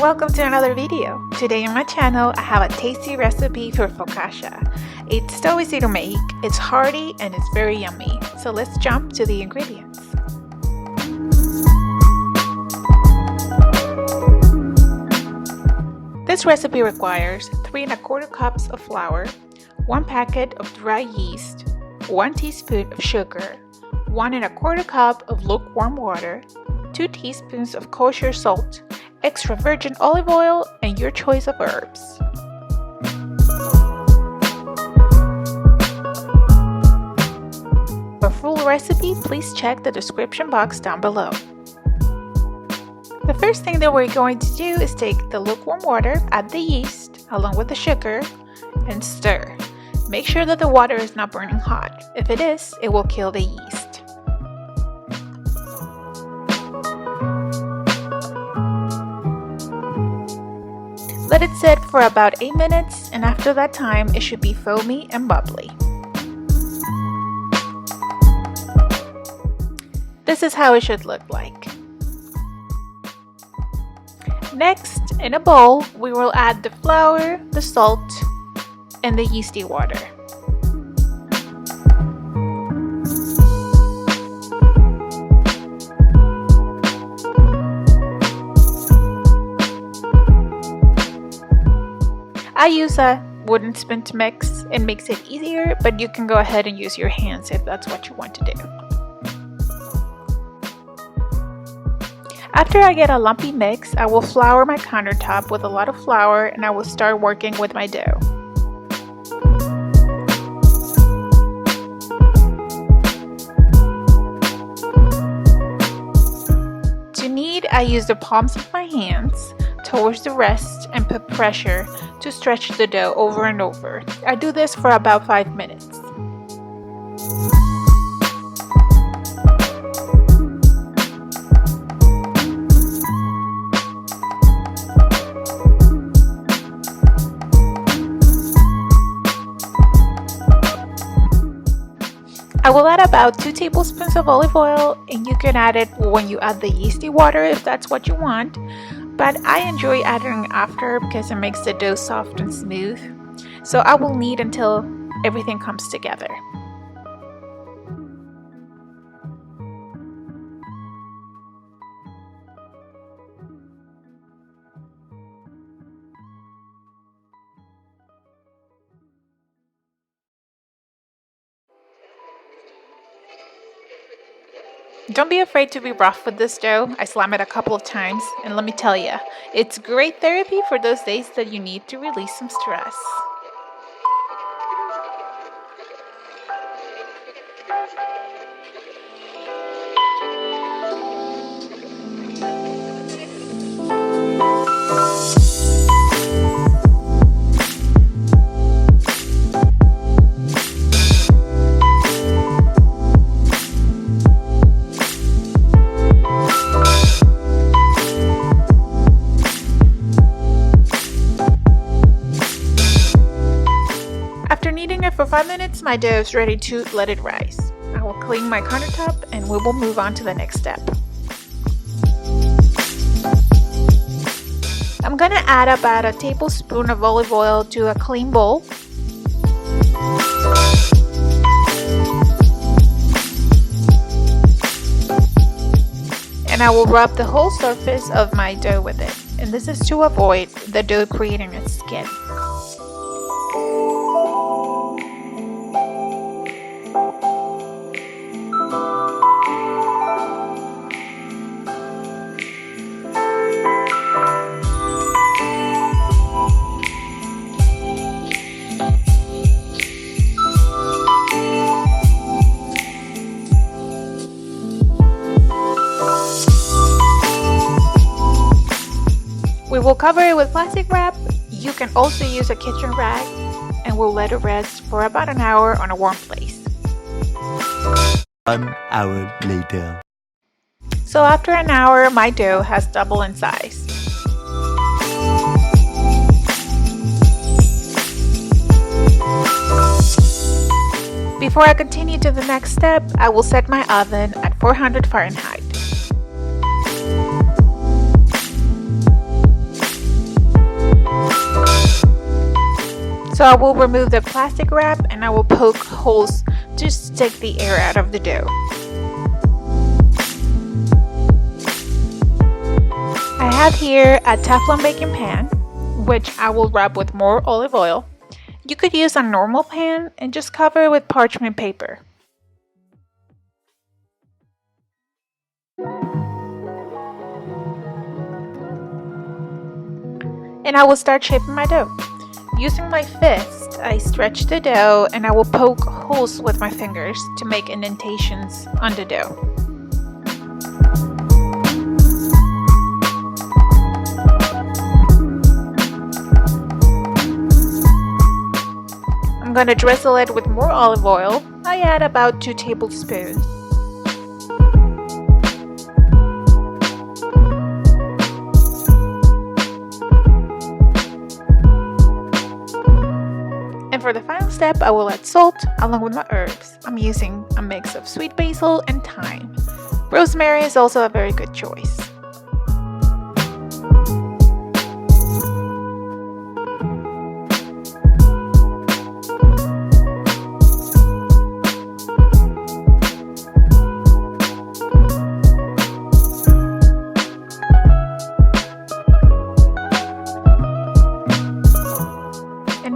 welcome to another video. Today on my channel I have a tasty recipe for focaccia. It's so easy to make, it's hearty, and it's very yummy. So let's jump to the ingredients. This recipe requires 3 1/4 cups of flour, 1 packet of dry yeast, 1 teaspoon of sugar, 1 1/4 cup of lukewarm water, 2 teaspoons of kosher salt, extra virgin olive oil, and your choice of herbs. For full recipe, please check the description box down below. The first thing that we're going to do is take the lukewarm water, add the yeast along with the sugar, and stir. Make sure that the water is not burning hot. If it is, it will kill the yeast. Let it sit for about 8 minutes, and after that time, it should be foamy and bubbly. This is how it should look like. Next, in a bowl, we will add the flour, the salt, and the yeasty water. I use a wooden spoon to mix. It makes it easier, but you can go ahead and use your hands if that's what you want to do. After I get a lumpy mix, I will flour my countertop with a lot of flour, and I will start working with my dough. To knead, I use the palms of my hands towards the rest and put pressure to stretch the dough over and over. I do this for about 5 minutes. I will add about 2 tablespoons of olive oil, and you can add it when you add the yeasty water if that's what you want. But I enjoy adding it after because it makes the dough soft and smooth. So I will knead until everything comes together. Don't be afraid to be rough with this dough. I slam it a couple of times, and let me tell you, it's great therapy for those days that you need to release some stress. After kneading it for 5 minutes, my dough is ready to let it rise. I will clean my countertop and we will move on to the next step. I'm gonna add about a tablespoon of olive oil to a clean bowl. And I will rub the whole surface of my dough with it. And this is to avoid the dough creating a skin. We will cover it with plastic wrap. You can also use a kitchen rag, and we'll let it rest for about an hour on a warm place. 1 hour later. So after an hour, my dough has doubled in size. Before I continue to the next step, I will set my oven at 400 Fahrenheit. So I will remove the plastic wrap and I will poke holes to take the air out of the dough. I have here a Teflon baking pan, which I will rub with more olive oil. You could use a normal pan and just cover it with parchment paper. And I will start shaping my dough. Using my fist, I stretch the dough and I will poke holes with my fingers to make indentations on the dough. I'm going to drizzle it with more olive oil. I add about 2 tablespoons. And for the final step, I will add salt along with my herbs. I'm using a mix of sweet basil and thyme. Rosemary is also a very good choice.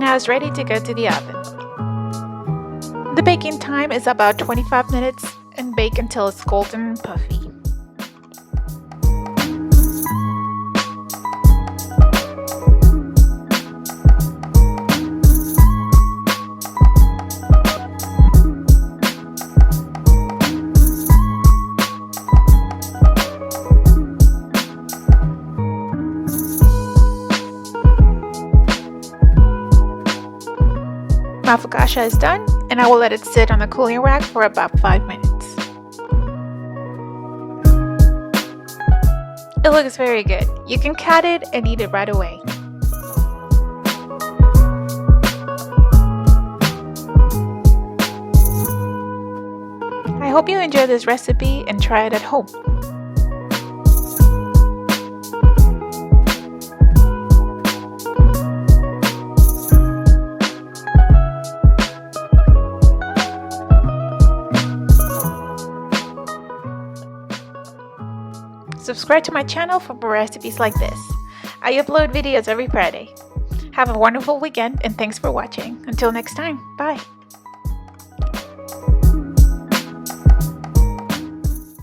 Now it's ready to go to the oven. The baking time is about 25 minutes and bake until it's golden and puffy. My focaccia is done and I will let it sit on the cooling rack for about 5 minutes. It looks very good. You can cut it and eat it right away. I hope you enjoy this recipe and try it at home. Subscribe to my channel for more recipes like this. I upload videos every Friday. Have a wonderful weekend and thanks for watching. Until next time, bye.